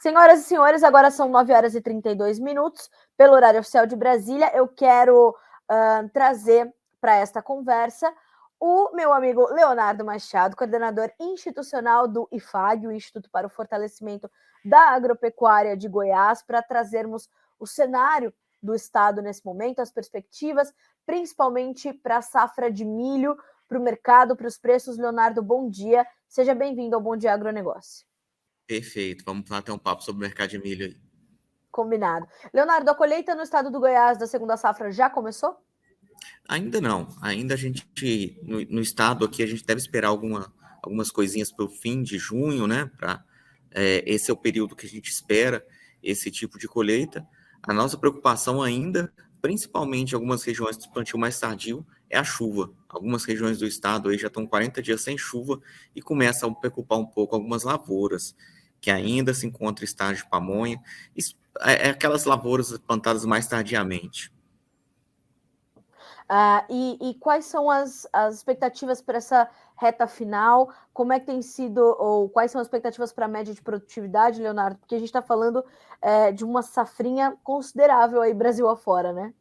Senhoras e senhores, agora são 9h32, pelo horário oficial de Brasília. Eu quero trazer para esta conversa o meu amigo Leonardo Machado, coordenador institucional do IFAG, o Instituto para o Fortalecimento da Agropecuária de Goiás, para trazermos o cenário do estado nesse momento, as perspectivas, principalmente para a safra de milho, para o mercado, para os preços. Leonardo, bom dia. Seja bem-vindo ao Bom Dia Agronegócio. Perfeito, vamos ter um papo sobre o mercado de milho aí. Combinado. Leonardo, a colheita no estado do Goiás da segunda safra já começou? Ainda não, ainda a gente, no estado aqui, a gente deve esperar algumas coisinhas para o fim de junho, né? Esse é o período que a gente espera esse tipo de colheita. A nossa preocupação ainda, principalmente em algumas regiões do plantio mais tardio, é a chuva. Algumas regiões do estado aí já estão 40 dias sem chuva e começam a preocupar um pouco algumas lavouras, que ainda se encontram em estágio de pamonha, aquelas lavouras plantadas mais tardiamente. E quais são as expectativas para essa reta final? Como é que tem sido, ou quais são as expectativas para a média de produtividade, Leonardo? Porque a gente está falando de uma safrinha considerável aí Brasil afora, né?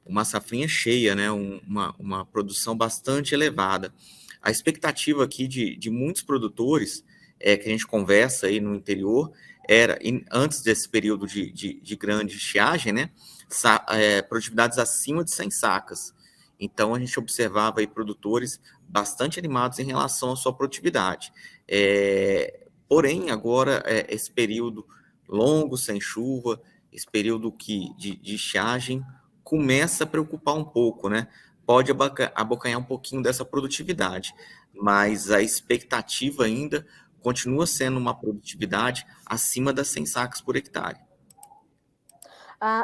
Uma safrinha cheia, né? Uma produção bastante elevada. A expectativa aqui de muitos produtores que a gente conversa aí no interior era, antes desse período de grande estiagem, né? Produtividades acima de 100 sacas. Então, a gente observava aí produtores bastante animados em relação à sua produtividade. Porém, agora, esse período longo, sem chuva, esse período de estiagem, começa a preocupar um pouco, né? Pode abocanhar um pouquinho dessa produtividade, mas a expectativa ainda continua sendo uma produtividade acima das 100 sacas por hectare.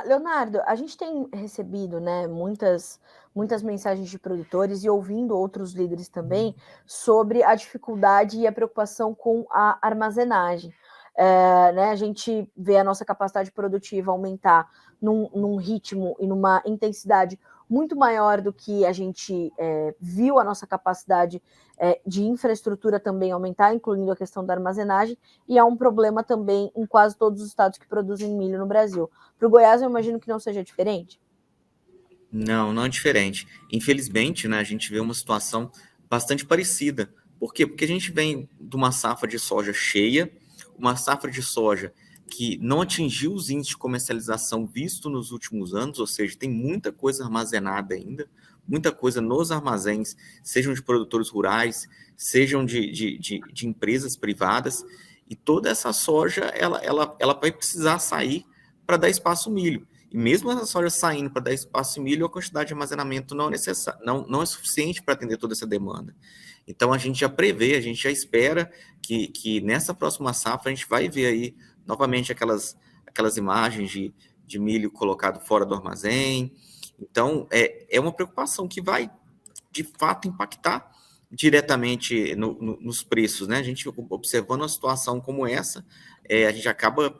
Leonardo, a gente tem recebido, né, muitas mensagens de produtores e ouvindo outros líderes também sobre a dificuldade e a preocupação com a armazenagem. Né, a gente vê a nossa capacidade produtiva aumentar num ritmo e numa intensidade muito maior do que a gente viu a nossa capacidade de infraestrutura também aumentar, incluindo a questão da armazenagem, e há um problema também em quase todos os estados que produzem milho no Brasil. Para o Goiás, eu imagino que não seja diferente. Não, não é diferente. Infelizmente, né, a gente vê uma situação bastante parecida. Por quê? Porque a gente vem de uma safra de soja cheia, uma safra de soja que não atingiu os índices de comercialização visto nos últimos anos, ou seja, tem muita coisa armazenada ainda, muita coisa nos armazéns, sejam de produtores rurais, sejam de empresas privadas, e toda essa soja ela vai precisar sair para dar espaço ao milho. E mesmo essa soja saindo para dar espaço em milho, a quantidade de armazenamento não é suficiente para atender toda essa demanda. Então, a gente já prevê, a gente já espera que nessa próxima safra a gente vai ver aí novamente aquelas imagens de milho colocado fora do armazém. Então, é uma preocupação que vai, de fato, impactar diretamente nos preços, né? A gente observando uma situação como essa, a gente acaba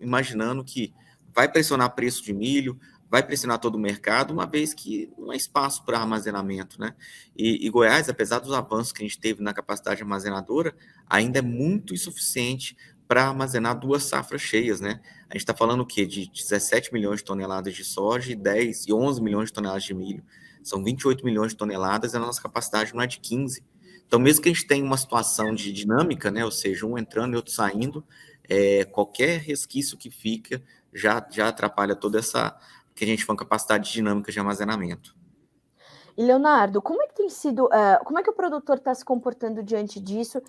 imaginando que vai pressionar preço de milho, vai pressionar todo o mercado, uma vez que não há espaço para armazenamento, né? E Goiás, apesar dos avanços que a gente teve na capacidade armazenadora, ainda é muito insuficiente para armazenar 2 safras cheias, né? A gente está falando o quê? De 17 milhões de toneladas de soja e 11 milhões de toneladas de milho. São 28 milhões de toneladas e a nossa capacidade não é de 15. Então, mesmo que a gente tenha uma situação de dinâmica, né? Ou seja, um entrando e outro saindo, qualquer resquício que fica já atrapalha toda essa, que a gente chama capacidade dinâmica de armazenamento. E, Leonardo, como é que tem sido, como é que o produtor está se comportando diante disso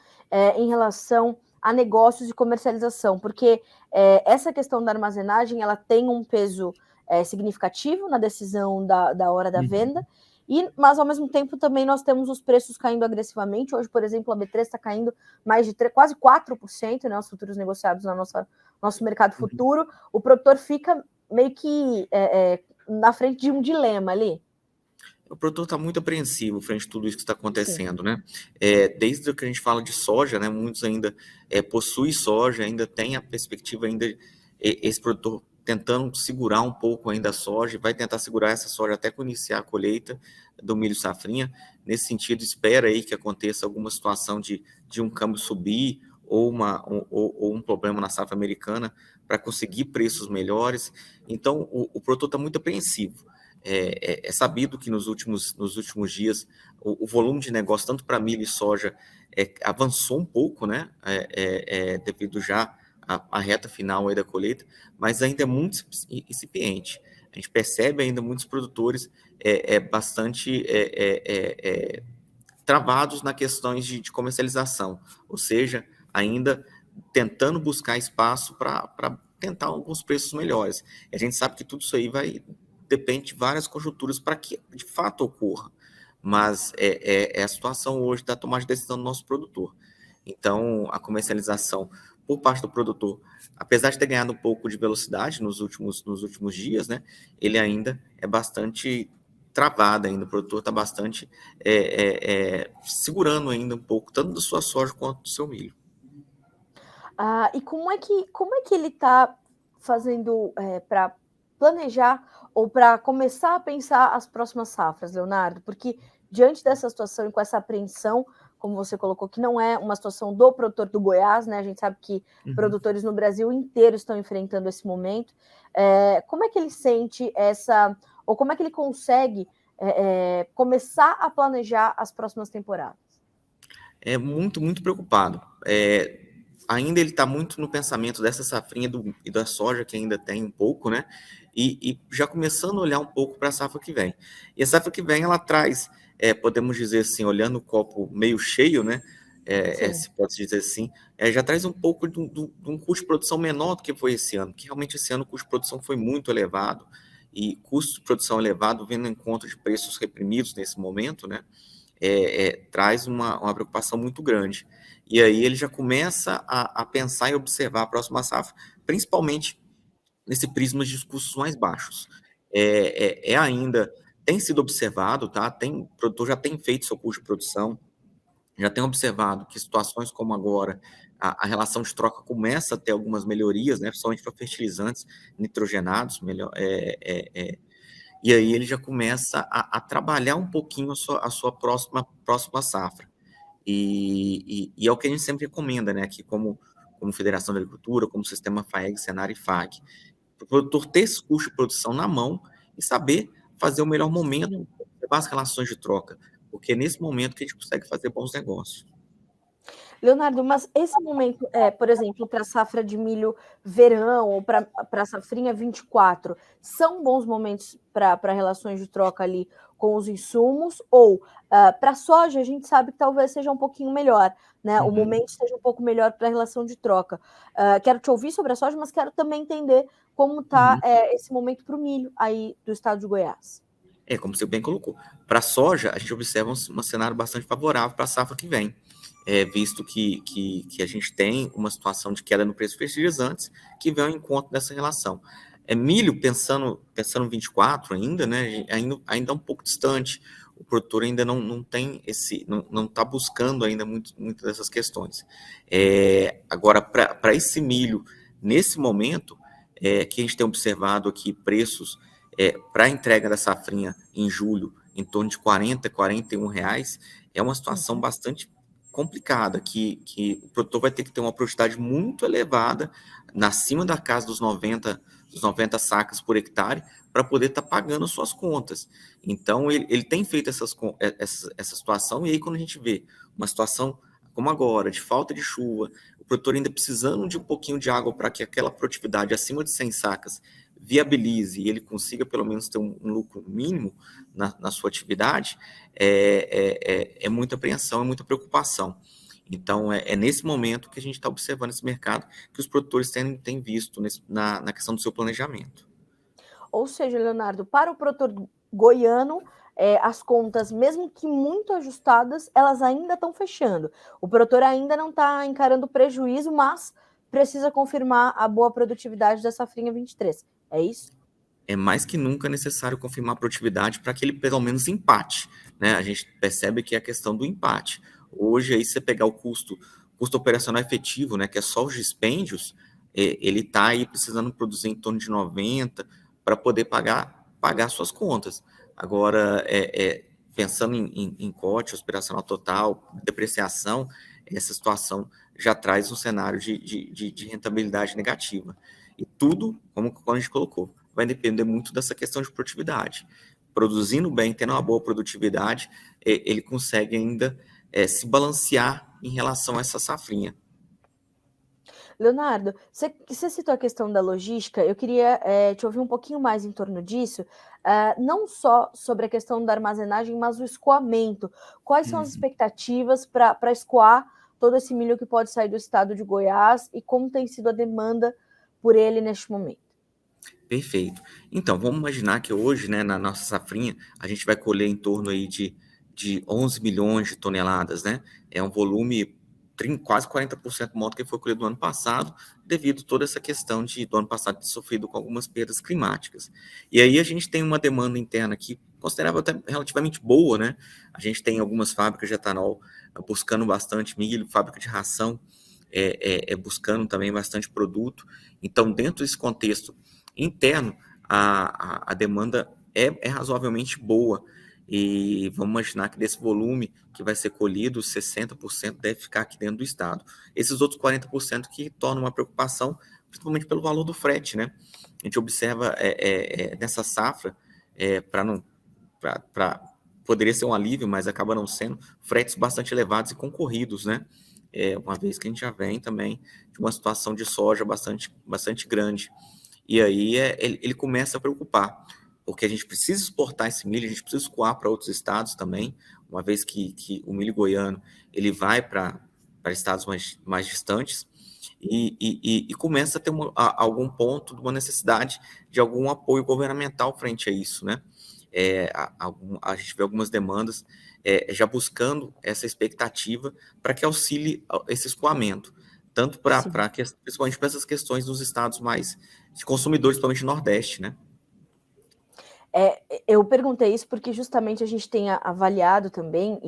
em relação a negócios e comercialização? Porque essa questão da armazenagem, ela tem um peso significativo na decisão da hora da venda, mas ao mesmo tempo também nós temos os preços caindo agressivamente. Hoje, por exemplo, a B3 está caindo mais de quase 4%, né, os futuros negociados no nosso mercado futuro. O produtor fica meio que na frente de um dilema ali. O produtor está muito apreensivo frente a tudo isso que está acontecendo, Sim. né? Desde que a gente fala de soja, né? Muitos ainda possuem soja, ainda tem a perspectiva ainda esse produtor tentando segurar um pouco ainda a soja, vai tentar segurar essa soja até iniciar a colheita do milho safrinha. Nesse sentido, espera aí que aconteça alguma situação de um câmbio subir ou um problema na safra americana para conseguir preços melhores. Então, o produtor está muito apreensivo. É sabido que nos últimos dias o volume de negócio, tanto para milho e soja, avançou um pouco, né? Devido já à reta final aí da colheita, mas ainda é muito incipiente. A gente percebe ainda muitos produtores bastante travados na questões de comercialização, ou seja, ainda tentando buscar espaço para tentar alguns preços melhores. E a gente sabe que tudo isso aí depende de várias conjunturas para que de fato ocorra, mas é a situação hoje da tomada de decisão do nosso produtor. Então, a comercialização por parte do produtor, apesar de ter ganhado um pouco de velocidade nos últimos dias, né, ele ainda é bastante travado ainda, o produtor está bastante segurando ainda um pouco, tanto da sua soja quanto do seu milho. E como é que ele está fazendo para planejar ou para começar a pensar as próximas safras, Leonardo? Porque diante dessa situação e com essa apreensão, como você colocou, que não é uma situação do produtor do Goiás, né? A gente sabe que produtores no Brasil inteiro estão enfrentando esse momento. Como é que ele sente ou como é que ele consegue começar a planejar as próximas temporadas? É muito, muito preocupado. Ainda ele está muito no pensamento dessa safrinha e da soja, que ainda tem um pouco, né? E já começando a olhar um pouco para a safra que vem. E a safra que vem, ela traz, podemos dizer assim, olhando o copo meio cheio, né? Se pode dizer assim, já traz um pouco de um custo de produção menor do que foi esse ano, que realmente esse ano o custo de produção foi muito elevado, e custo de produção elevado, vendo em conta de preços reprimidos nesse momento, né? Traz uma preocupação muito grande. E aí ele já começa a pensar e observar a próxima safra, principalmente nesse prisma de custos mais baixos. Ainda tem sido observado, tá? O produtor já tem feito seu custo de produção, já tem observado que situações como agora, a relação de troca começa a ter algumas melhorias, né? Principalmente para fertilizantes nitrogenados, e aí ele já começa a trabalhar um pouquinho a sua próxima safra. E é o que a gente sempre recomenda, né? Aqui como Federação da Agricultura, como Sistema FAEG, Senar e FAG, para o produtor ter esse custo de produção na mão e saber fazer o melhor momento, observar as relações de troca, porque é nesse momento que a gente consegue fazer bons negócios. Leonardo, mas esse momento, por exemplo, para a safra de milho verão ou para a safrinha 24, são bons momentos para relações de troca ali com os insumos? Ou para a soja, a gente sabe que talvez seja um pouquinho melhor, né? O momento seja um pouco melhor para a relação de troca. Quero te ouvir sobre a soja, mas quero também entender como está esse momento para o milho aí do estado de Goiás. Como você bem colocou. Para a soja, a gente observa um cenário bastante favorável para a safra que vem, visto que a gente tem uma situação de queda no preço de fertilizantes que vem ao encontro dessa relação. Milho, pensando em 24 ainda, né, ainda é um pouco distante. O produtor ainda não tem não está buscando ainda muito dessas questões. Agora, para esse milho, nesse momento, que a gente tem observado aqui preços para a entrega da safrinha em julho, em torno de R$ 41, é uma situação bastante complicada, que o produtor vai ter que ter uma produtividade muito elevada, acima da casa dos 90 sacas por hectare, para poder estar pagando suas contas. Então, ele tem feito essa situação, e aí quando a gente vê uma situação como agora, de falta de chuva, o produtor ainda precisando de um pouquinho de água para que aquela produtividade acima de 100 sacas viabilize e ele consiga pelo menos ter um lucro mínimo na sua atividade, é muita apreensão, é muita preocupação. Então, é nesse momento que a gente está observando esse mercado, que os produtores têm visto na questão do seu planejamento. Ou seja, Leonardo, para o produtor goiano, as contas, mesmo que muito ajustadas, elas ainda estão fechando. O produtor ainda não está encarando prejuízo, mas precisa confirmar a boa produtividade da safrinha 23. É isso? É mais que nunca necessário confirmar a produtividade para que ele pelo menos empate, né? A gente percebe que é a questão do empate. Hoje, aí, você pegar o custo operacional efetivo, né, que é só os dispêndios, ele está aí precisando produzir em torno de 90 para poder pagar suas contas. Agora, pensando em corte operacional total, depreciação, essa situação já traz um cenário de rentabilidade negativa. E tudo, como a gente colocou, vai depender muito dessa questão de produtividade. Produzindo bem, tendo uma boa produtividade, ele consegue ainda se balancear em relação a essa safrinha. Leonardo, você citou a questão da logística, eu queria te ouvir um pouquinho mais em torno disso, não só sobre a questão da armazenagem, mas o escoamento. Quais são as expectativas para escoar todo esse milho que pode sair do estado de Goiás e como tem sido a demanda por ele neste momento? Perfeito. Então, vamos imaginar que hoje, né, na nossa safrinha, a gente vai colher em torno aí de 11 milhões de toneladas, né? É um volume quase 40% maior do que foi colhido no ano passado, devido a toda essa questão do ano passado ter sofrido com algumas perdas climáticas. E aí a gente tem uma demanda interna aqui considerável, até relativamente boa, né? A gente tem algumas fábricas de etanol buscando bastante milho, fábrica de ração buscando também bastante produto. Então, dentro desse contexto interno, a demanda é razoavelmente boa. E vamos imaginar que desse volume que vai ser colhido, 60% deve ficar aqui dentro do estado. Esses outros 40% que tornam uma preocupação, principalmente pelo valor do frete, né? A gente observa nessa safra, para poderia ser um alívio, mas acaba não sendo, fretes bastante elevados e concorridos, né? Uma vez que a gente já vem também de uma situação de soja bastante grande. E aí ele começa a preocupar, porque a gente precisa exportar esse milho, a gente precisa escoar para outros estados também, uma vez que o milho goiano ele vai para estados mais distantes, e começa a ter algum ponto de uma necessidade de algum apoio governamental frente a isso, né? A gente vê algumas demandas já buscando essa expectativa para que auxilie esse escoamento, tanto principalmente para essas questões dos estados mais de consumidores, principalmente no Nordeste, né? Eu perguntei isso porque justamente a gente tem avaliado também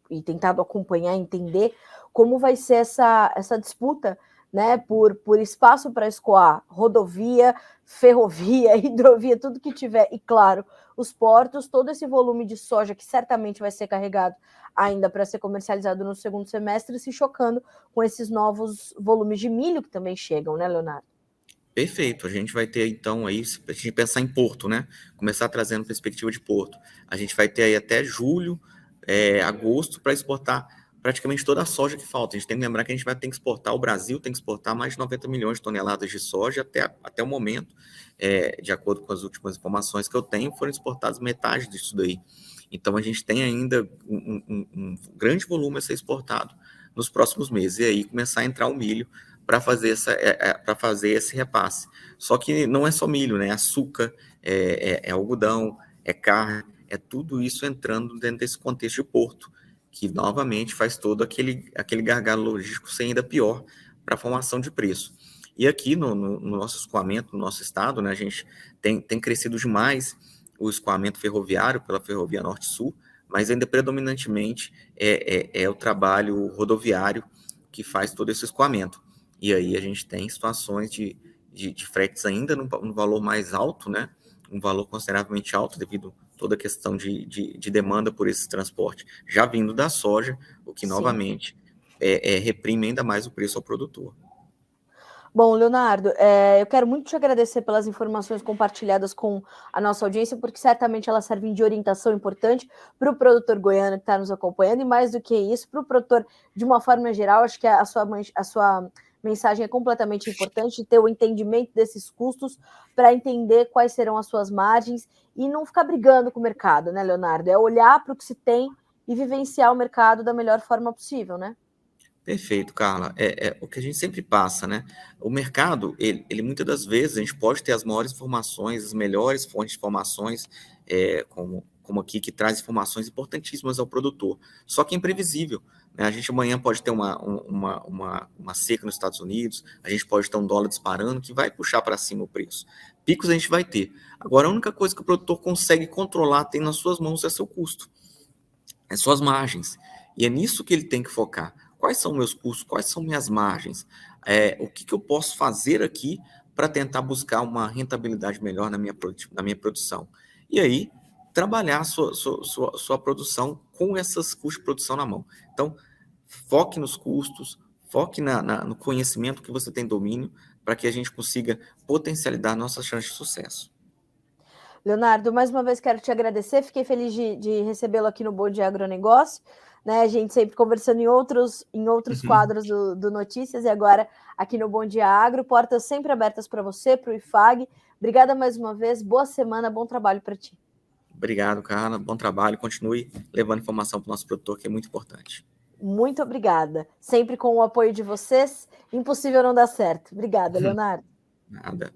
e tentado acompanhar, entender como vai ser essa disputa, né, por espaço para escoar rodovia, ferrovia, hidrovia, tudo que tiver, e claro, os portos, todo esse volume de soja que certamente vai ser carregado ainda para ser comercializado no segundo semestre, se chocando com esses novos volumes de milho que também chegam, né, Leonardo? Perfeito, a gente vai ter então aí, se a gente pensar em Porto, né? Começar trazendo perspectiva de Porto. A gente vai ter aí até julho, agosto, para exportar praticamente toda a soja que falta. A gente tem que lembrar que a gente vai ter que exportar, o Brasil tem que exportar mais de 90 milhões de toneladas de soja até o momento, de acordo com as últimas informações que eu tenho, foram exportadas metade disso daí. Então a gente tem ainda um grande volume a ser exportado nos próximos meses, e aí começar a entrar o milho para fazer esse repasse. Só que não é só milho, né? Açúcar, algodão, carne, tudo isso entrando dentro desse contexto de porto, que novamente faz todo aquele gargalo logístico ser ainda pior para a formação de preço. E aqui no nosso escoamento, no nosso estado, né, a gente tem crescido demais o escoamento ferroviário pela Ferrovia Norte-Sul, mas ainda predominantemente é o trabalho rodoviário que faz todo esse escoamento. E aí a gente tem situações de fretes ainda no valor mais alto, né? Um valor consideravelmente alto devido a toda a questão de demanda por esse transporte, já vindo da soja, o que novamente reprime ainda mais o preço ao produtor. Bom, Leonardo, eu quero muito te agradecer pelas informações compartilhadas com a nossa audiência, porque certamente elas servem de orientação importante para o produtor goiano que está nos acompanhando, e mais do que isso, para o produtor de uma forma geral. Acho que a sua mensagem é completamente importante, de ter o entendimento desses custos para entender quais serão as suas margens e não ficar brigando com o mercado, né, Leonardo? É olhar para o que se tem e vivenciar o mercado da melhor forma possível, né? Perfeito, Carla. É o que a gente sempre passa, né? O mercado, ele muitas das vezes, a gente pode ter as maiores informações, as melhores fontes de informações, como aqui, que traz informações importantíssimas ao produtor. Só que é imprevisível, né? A gente amanhã pode ter uma seca nos Estados Unidos, a gente pode ter um dólar disparando, que vai puxar para cima o preço. Picos a gente vai ter. Agora, a única coisa que o produtor consegue controlar, tem nas suas mãos, é seu custo, é suas margens. E é nisso que ele tem que focar. Quais são meus custos? Quais são minhas margens? O que eu posso fazer aqui para tentar buscar uma rentabilidade melhor na minha produção? E aí, trabalhar a sua produção com essas custos de produção na mão. Então, foque nos custos, foque no conhecimento que você tem domínio, para que a gente consiga potencializar nossas chances de sucesso. Leonardo, mais uma vez quero te agradecer, fiquei feliz de recebê-lo aqui no Bom Dia Agronegócio, né? A gente sempre conversando em outros quadros do Notícias e agora aqui no Bom Dia Agro, portas sempre abertas para você, para o IFAG. Obrigada mais uma vez, boa semana, bom trabalho para ti. Obrigado, Carla, bom trabalho, continue levando informação para o nosso produtor, que é muito importante. Muito obrigada, sempre com o apoio de vocês, impossível não dar certo. Obrigada, Leonardo. Nada.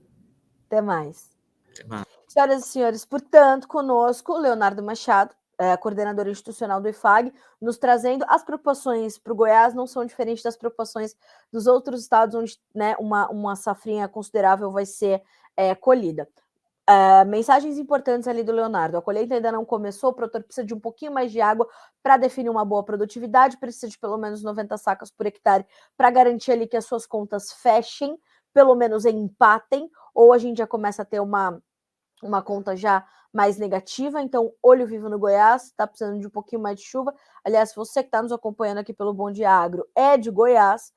Até mais. Até mais. Senhoras e senhores, portanto, conosco, Leonardo Machado, coordenador institucional do IFAG, nos trazendo as preocupações para o Goiás não são diferentes das preocupações dos outros estados onde, né, uma safrinha considerável vai ser colhida. Mensagens importantes ali do Leonardo. A colheita ainda não começou, o produtor precisa de um pouquinho mais de água para definir uma boa produtividade, precisa de pelo menos 90 sacas por hectare para garantir ali que as suas contas fechem, pelo menos empatem, ou a gente já começa a ter uma conta já mais negativa, então olho vivo no Goiás, está precisando de um pouquinho mais de chuva. Aliás, você que está nos acompanhando aqui pelo Bom Dia Agro é de Goiás,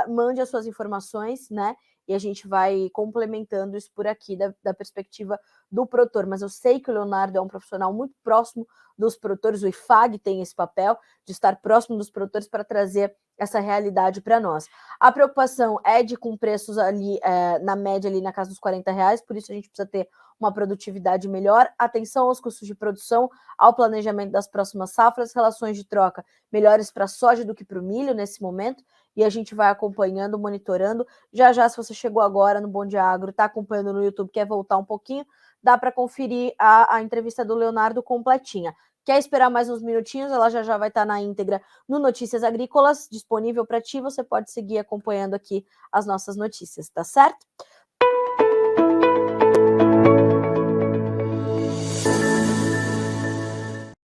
mande as suas informações, né? E a gente vai complementando isso por aqui da perspectiva do produtor. Mas eu sei que o Leonardo é um profissional muito próximo dos produtores, o IFAG tem esse papel de estar próximo dos produtores para trazer essa realidade para nós. A preocupação é de com preços ali, na média, ali na casa dos R$40, por isso a gente precisa ter uma produtividade melhor. Atenção aos custos de produção, ao planejamento das próximas safras, relações de troca melhores para a soja do que para o milho nesse momento, e a gente vai acompanhando, monitorando. Já, se você chegou agora no Bom Dia Agro, está acompanhando no YouTube, quer voltar um pouquinho, dá para conferir a entrevista do Leonardo completinha. Quer esperar mais uns minutinhos? Ela já vai estar na íntegra no Notícias Agrícolas, disponível para ti. Você pode seguir acompanhando aqui as nossas notícias, tá certo?